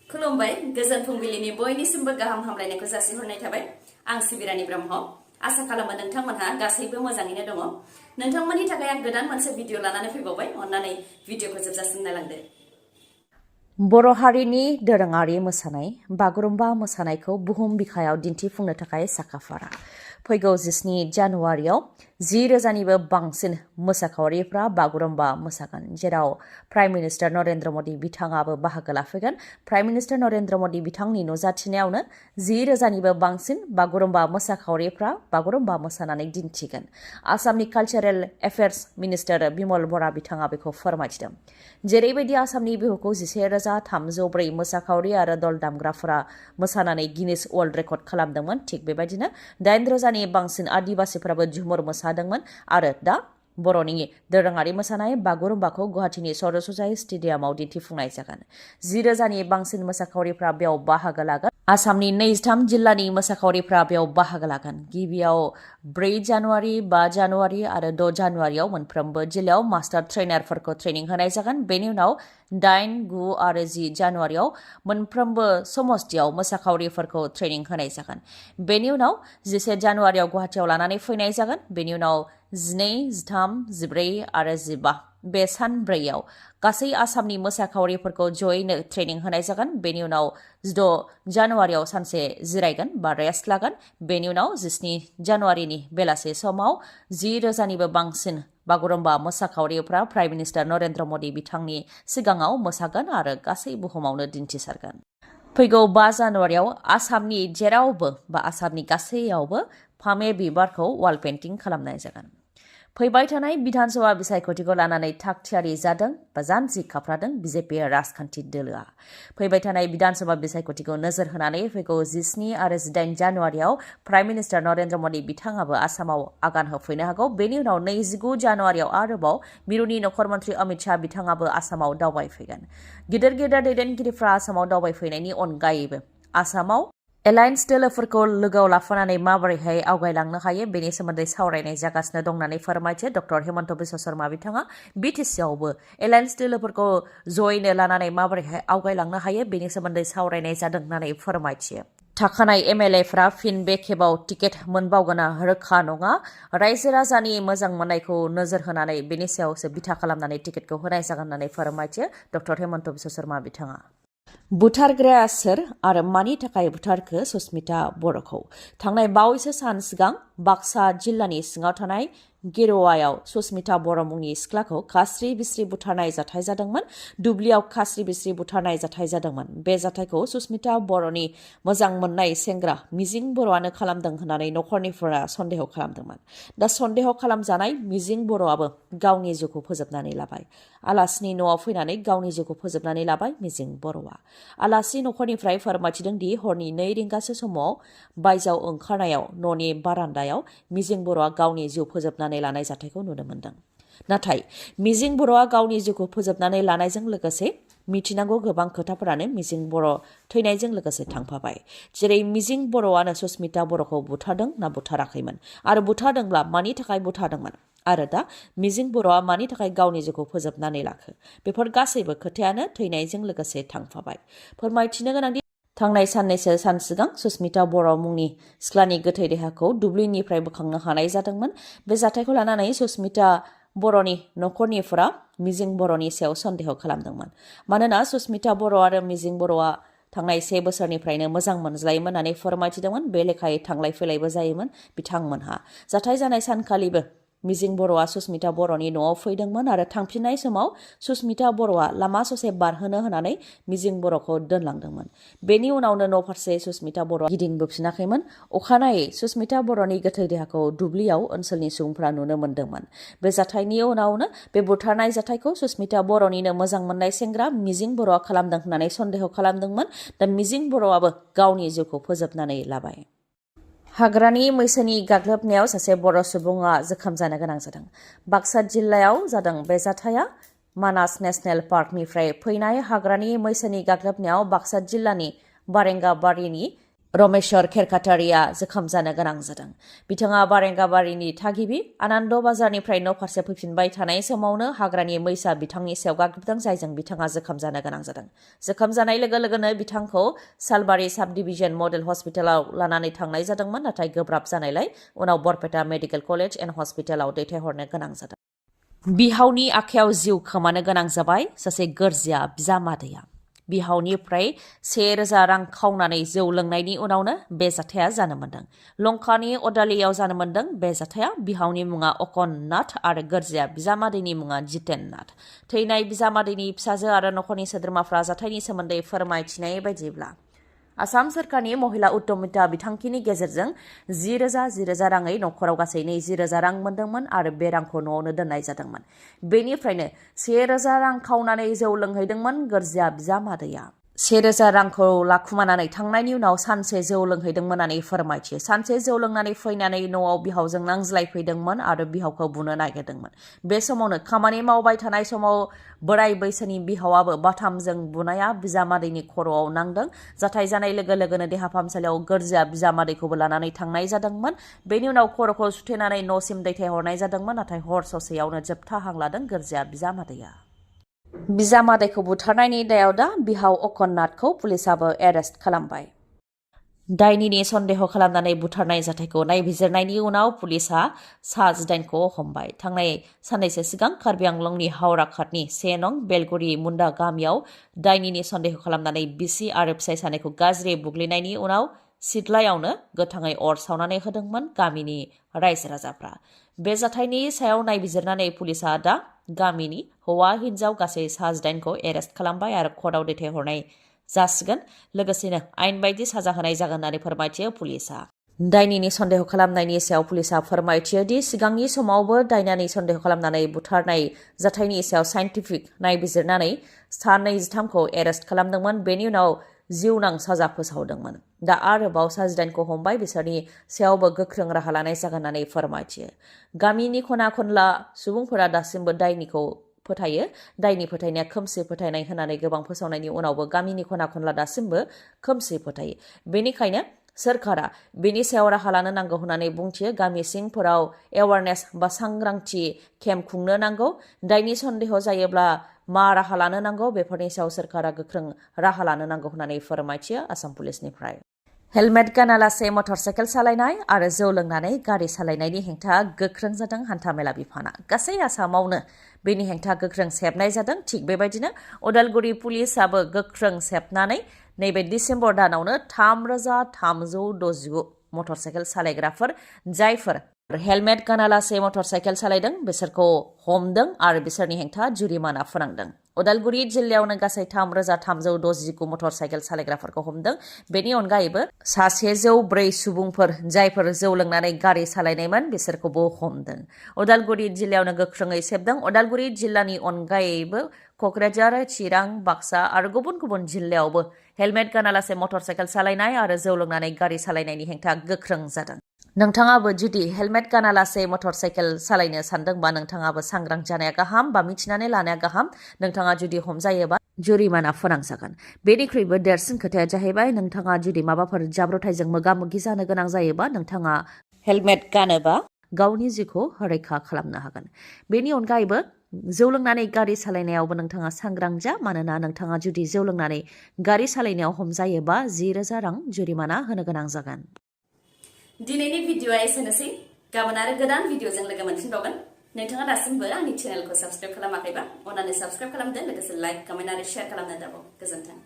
खुलुमबाय गोजोन फुंबिलिनि बयनिसिमबो गाहाम हामलायनायखौ जासिहरनाय थाबाय आं सिबिरानि ब्रह्म आसा खालामो नोंथांमोनहा गासैबो मोजाङैनो दङ नोंथांमोननि थाखाय आं गोदान मोनसे भिडिअ लानानै फैबावबाय अन्नानै भिडिअखौ जोबजासिम नायलांदो बर' हारिनि दोरोङारि मोसानाय बागुरुम्बा मोसानायखौ बुहुम बिखायाव दिन्थिफुंनो थाखाय साखाफारा फैगौ 17 जानुवारियाव 10,000निबो बांसिन मोसाखावरिफ्रा बागुरुम्बा मोसागोन जेराव प्राइम मिनिस्टार नरेन्द्र मदि बिथाङाबो बाहागो लाफैगोन प्राइम मिनिस्टार नरेन्द्र मदि बिथांनि नुजाथिनायावनो 10,000निबो बांसिन बागुरुम्बा मोसाखावरिफ्रा बागुरुम्बा मोसानानै दिन्थिगोन आसामनि कालचारेल एफेयार्स मिनिस्टार बिमल बरा बिथाङा बेखौ फोरमायथिदों जेरैबायदि आसामनि बिहुखौ 11,304 मोसाखावरि आरो दल दामग्राफोरा मोसानानै गिनिस वर्ल्ड रेकर्ड खालामदोंमोन थिग बेबायदिनो 8,000नि बांसिन आदिबासिफोराबो झुमुर मोसादोंमोन आरो दा बर'नि दोरोङारि मोसानाय बागुरुम्बाखौ गुवाहाटीनि सरासजाय स्टेडियामाव दिन्थिफुंनाय जागोन 10,000नि बांसिन मोसाखावरिफ्रा बेयाव बाहागो लागोन आसामनि 23 जिल्लानि मोसाखावरिफ्रा बेयाव बाहागो लागोन गिबियाव 4 जानुवारि 5 जानुवारि आरो 6 जानुवारियाव मोनफ्रोमबो जिल्लायाव मास्टार ट्रेनारफोरखौ ट्रेनिं होनाय जागोन बेनि उनाव 8, 9 आरो 10 जानुवारियाव मोनफ्रोमबो समस्तियाव मोसाखावरिफोरखौ ट्रेनिं होनाय जागोन बेनि उनाव 11 जानुवारियाव गुवाहाटीयाव लानानै फैनाय जागोन बेनि उनाव 12, 13, 14 आरो 15 बे सानब्रैयाव गासै आसामनि मोसाखावरिफोरखौ जयैनो ट्रेनिं होनाय जागोन बेनि उनाव 6 जानुवारियाव सानसे जिरायगोन बा रेस्ट लागोन बेनि उनाव 17 जानुवारिनि बेलासे समाव 10,000निबो बांसिन बागुरुम्बा मोसाखावरिफ्रा प्राइम मिनिस्टार नरेन्द्र मदि बिथांनि सिगाङाव मोसागोन आरो गासै बुहुमावनो दिन्थिसारगोन फैगौ 5 जानुवारियाव आसामनि जेरावबो बा आसामनि गासैयावबो फामे बिबारखौ वाल पेन्टिं खालामनाय जागोन फैबाय थानाय बिधानसभा बिसायख'थिखौ लानानै थागथियारि जादों बा जानजि खाफ्रादों बिजेपि राजखान्थि दोलोआ फैबाय थानाय बिधानसभा बिसायख'थिखौ नोजोर होनानै फैगौ 17 आरो 18 जानुवारियाव प्राइम मिनिस्टार नरेन्द्र मदि बिथाङाबो आसामाव आगान होफैनो हागौ बेनि उनाव 29 जानुवारियाव आरोबाव मिरुनि नखर मन्त्रि अमित शाह बिथाङाबो आसामाव दावबायफैगोन गिदिर गिदिर दैदेनगिरिफ्रा आसामाव दावबायफैनायनि अनगायैबो आसामाव एलायन्स दोलोफोरखौ लोगोआव लाफानानै माबोरैहाय आवगायलांनो हायो बेनि सोमोन्दै सावरायनाय जागासिनो दं होननानै फोरमायथियो डक्टर हेमन्त बिश्व शर्मा बिथाङा बिटिसिआवबो एलायन्स दोलोफोरखौ जयैनो लानानै माबोरैहाय आवगायलांनो हायो बेनि सोमोन्दै सावरायनाय जादों होननानै फोरमायथियो थाखानाय एमएलएफ्रा फिन बे खेबाव टिकेट मोनबावगोना रोखा नङा रायजो राजानि मोजां मोननायखौ नोजोर होनानै बेनि सायावसो बिथा खालामनानै टिकेटखौ होनाय जागोन होननानै फोरमायथियो डक्टर हेमन्त बिश्व शर्मा बिथाङा बुथारग्राया सोर आरो मानि थाखाय बुथारखो सुस्मिता बर'खौ थांनाय बावैसो सान सिगां बाक्सा जिल्लानि सिङाव थानाय गिरवायाव सुस्मिता बर' मुंनि सिख्लाखौ खास्रि बिस्रि बुथारनाय जाथाय जादोंमोन दुब्लियाव खास्रि बिस्रि बुथारनाय जाथाय जादोंमोन बे जाथायखौ सुस्मिता बर'नि मोजां मोननाय सेंग्रा मिजिं बर'आनो खालामदों होननानै नखरनिफोरा सन्देह खालामदोंमोन दा सन्देह खालामजानाय मिजिं बर'आबो गावनि जिउखौ फोजोबनानै लाबाय आलासिनि न'आव फैनानै गावनि जिउखौ फोजोबनानै लाबाय मिजिं बर'आ आलासि नखरनिफ्राय फोरमायथिदों दि हरनि 2 रिंगासो समाव बायजोआव ओंखारनायाव न'नि बारान्दायाव मिजिं बर'आ गावनि जिउ फोजोबनानै लानाय जाथायखौ नुनो मोनदों नाथाय मिजिं बर'आ गावनि जिउखौ फोजोबनानै लानायजों लोगोसे मिथिनांगौ गोबां खोथाफोरानो मिजिं बर' थैनायजों लोगोसे थांफाबाय जेरै मिजिं बर'आनो सुस्मिता बर'खौ बुथारदों ना बुथाराखैमोन आरो बुथारदोंब्ला मानि थाखाय बुथारदोंमोन आरो दा मिजिं बर'आ मानि थाखाय गावनि जिउखौ फोजोबनानै लाखो बेफोर गासैबो खोथायानो थैनायजों लोगोसे थांफाबाय फोरमायथिनो गोनांदि थांनाय साननैसो सान सिगां सुस्मिता बर' मुंनि सिख्लानि गोथै देहाखौ दुब्लिनिफ्राय बोखांनो हानाय जादोंमोन बे जाथायखौ लानानै सुस्मिता बर'नि नखरनिफोरा मिजिं बर'नि सायाव सन्देह खालामदोंमोन मानोना सुस्मिता बर' आरो मिजिं बर'आ थांनाय 1 बोसोरनिफ्रायनो मोजां मोनज्लायोमोन होननानै फोरमायथिदोंमोन बे लेखायै थांलाय फैलायबो जायोमोन बिथांमोनहा जाथाय जानाय सानखालिबो मिजिं बर'आ सुस्मिता बर'नि न'आव फैदोंमोन आरो थांफिननाय समाव सुस्मिता बर'आ लामा ससे बारहोनो होनानै मिजिं बर'खौ दोनलांदोंमोन बेनि उनावनो न' फारसे सुस्मिता बर'आ गिदिंबोफिनाखैमोन अखानायै सुस्मिता बर'नि गोथै देहाखौ दुब्लियाव ओनसोलनि सुबुंफ्रा नुनो मोन्दोंमोन बे जाथायनि उनावनो बे बुथारनाय जाथायखौ सुस्मिता बर'निनो मोजां मोननाय सेंग्रा मिजिं बर'आ खालामदों होननानै सन्देह खालामदोंमोन दा मिजिं बर'आबो गावनि जिउखौ फोजोबनानै लाबाय हाग्रानि मैसोनि गाग्लोबनायाव सासे बर' सुबुङा जोखोम जानो गोनां जादों बाक्सा जिल्लायाव जादों बे जाथाया मानास नेशनेल पार्कनिफ्राय फैनाय हाग्रानि मैसोनि गाग्लोबनायाव बाक्सा जिल्लानि बारेंगाबारिनि रमेश्वर खेरखातारिया जोखोम जानो गोनां जादों। बिथाङा बारेंगाबारिनि थागिबि आनन्द बाजारनिफ्राय न' फारसे फैफिनबाय थानाय समावनो हाग्रानि मैसा बिथांनि सायाव गाग्लोबदों, जायजों बिथाङा जोखोम जानो गोनां जादों। जोखोम जानाय लोगो लोगोनो बिथांखौ सालबारि साब डिभिजन मडेल हस्पिटालाव लानानै थांनाय जादोंमोन, नाथाय गोब्राब जानायलाय उनाव बरपेटा मेडिकेल कलेज एन्ड हस्पिटालाव दैथायहरनो गोनां जादों। बिहावनि आखायाव जिउ खोमानो गोनां जाबाय सासे गोरजिया बिजामादैया। बिहावनिफ्राय 1000 रां खावनानै जौ लोंनायनि उनावनो बे जाथाया जानो मोन्दों। लंकानि अदालियाव जानो मोन्दों बे जाथाया। बिहावनि मुङा अकन नाथ आरो गोरजिया बिजामादैनि मुङा जितेन नाथ। थैनाय बिजामादैनि फिसाजो आरो नखरनि सोद्रोमाफ्रा जाथायनि सोमोन्दै फोरमायथिनाय बायदिब्ला आसाम सोरखारनि महिला उद्यमिता बिथांखिनि गेजेरजों 10,000 राङै नखराव गासै 20,000 रां मोन्दोंमोन आरो बे रांखौ न'आवनो दोननाय जादोंमोन। बेनिफ्रायनो 1000 रां खावनानै जौ लोंहैदोंमोन गोरजिया बिजामादैया। 1000 रांखौ लाखुमानानै थांनायनि उनाव सानसे जौ लोंहैदोंमोन होननानै फोरमायथियो। सानसे जौ लोंनानै फैनानै न'आव बिहावजों नांज्लायफैदोंमोन आरो बिहावखौ बुनो नागिरदोंमोन। बे समावनो खामानि मावबाय थानाय समाव बोराय बैसोनि बिहावाबो बाथामजों बुनाया बिजामादैनि खर'आव नांदों। जाथाय जानाय लोगो लोगोनो देहा फाहामसालियाव गोरजिया बिजामादैखौबो लानानै थांनाय जादोंमोन। बेनि उनाव खर'खौ सुथेनानै न'सिम दैथायहरनाय जादोंमोन, नाथाय हर ससेयावनो जोबथा हां लादों गोरजिया बिजामादैया। बिजामादैखौ बुथारनायनि दायाव दा बिहाव अकन नाथखौ पुलिसाबो एरेस्ट खालामबाय। दायनिनि सन्देह खालामनानै बुथारनाय जाथायखौ नायबिजिरनायनि उनाव पुलिसा सा 18खौ हमबाय। थांनाय साननैसो सिगां कार्बि आंलंनि हावरा घाटनि 1 नं बेलगुरि मुन्डा गामियाव दायनिनि सन्देह खालामनानै बिसि आरो फिसाय सानैखौ गाज्रि बुग्लिनायनि उनाव सिथ्लायावनो गोथाङै अर सावनानै होदोंमोन गामिनि रायजो राजाफ्रा। बे जाथायनि सायाव नायबिजिरनानै पुलिसा दा गामिनि हौवा हिन्जाव गासै सा 18खौ एरेस्ट खालामबाय आरो कर्टआव दैथायहरनाय जासिगोन। लोगोसेनो आयेन बायदि साजा होनाय जागोन होननानै फोरमायथियो पुलिसा। दायनिनि सन्देह खालामनायनि सायाव पुलिसा फोरमायथियो दि सिगांनि समावबो दायनानि सन्देह खालामनानै बुथारनाय जाथायनि सायाव साइन्टिफिक नायबिजिरनानै सा 23खौ एरेस्ट खालामदोंमोन। बेनि उनाव जिउनां साजा फोसावदोंमोन। दा आरोबाव सा 18खौ हमबाय, बिसोरनि सायावबो गोख्रों राहा लानाय जागोन होननानै फोरमायथियो। गामिनि खना खनला सुबुंफोरा दासिमबो दायनिखौ फोथायो। दायनि फोथायनाया खोमसि फोथायनाय होननानै गोबां फोसावनायनि उनावबो गामिनि खना खनला दासिमबो खोमसि फोथायो। बेनिखायनो सोरखारा बेनि सायाव राहा लानो नांगौ होननानै बुंथियो। गामि सिंफोराव एवारनेस बा सांग्रांथि केम्प खुंनो नांगौ। दायनि सन्देह जायोब्ला मा राहा लानो नांगौ बेफोरनि सायाव सोरखारा गोख्रों राहा लानो नांगौ होननानै फोरमायथियो आसाम पुलिसनिफ्राय। हेलमेट गानालासे मटर साइकेल सालायनाय आरो जौ लोंनानै गारि सालायनायनि हेंथा गोख्रों जादों हान्थामेला बिफाना। गासै आसामावनो बेनि हेंथा गोख्रों सेबनाय जादों। थिग बेबायदिनो उदालगुरि पुलिसाबो गोख्रों सेबनानै नैबे डिसेम्बर दानावनो 3,369 मटर साइकेल सालायग्राफोर जायफोर हेलमेट गानालासे मटर साइकेल सालायदों बिसोरखौ हमदों आरो बिसोरनि हेंथा जुरिमाना फोनांदों। उदालगुरि जिल्लायावनो गासै 3,369 मटर साइकेल सालायग्राफोरखौ हमदों। बेनि अनगायैबो 104 सुबुंफोर जायफोर जौ लोंनानै गारि सालायनायमोन बिसोरखौबो हमदों। उदालगुरि जिल्लायावनो गोख्रोङै सेबदों। उदालगुरि जिल्लानि अनगायैबो क'क्राझार, चिरां, बाक्सा आरो गुबुन गुबुन जिल्लायावबो हेलमेट गानालासे मटर साइकेल सालायनाय आरो जौ लोंनानै गारि सालायनायनि हेंथा गोख्रों जादों। नोंथाङाबो जुदि हेलमेट गानालासे मटर साइकेल सालायनो सानदोंबा नोंथाङाबो सांग्रां जानाया गाहाम बा मिथिनानै लानाया गाहाम। नोंथाङा जुदि हमजायोबा जुरिमाना फोनांजागोन। बेनिख्रुइबो देरसिन खोथाया जाहैबाय नोंथाङा जुदि माबाफोर जाब्रबथायजों मोगा मोगि जानो गोनां जायोबा नोंथाङा हेलमेट गानोबा गावनि जिउखौ रैखा खालामनो हागोन। बेनि अनगायैबो जौ लोंनानै गारि सालायनायावबो नोंथाङा सांग्रां जा, मानोना नोंथाङा जुदि जौ लोंनानै गारि सालायनायाव हमजायोबा 10,000 रां जुरिमाना होनो गोनां जागोन। दिनैनि भिडिअआ एसेनोसै। गाबोन आरो गोदान भिडिअजों लोगो मोनफिनबावगोन। नोंथाङा दासिमबो आंनि चेनेलखौ साबस्क्राइब खालामाखैबा अन्नानै साबस्क्राइब खालामदो, लोगोसे लाइक, कमेन्ट आरो शेयार खालामनो दाबाव। गोजोन्थों।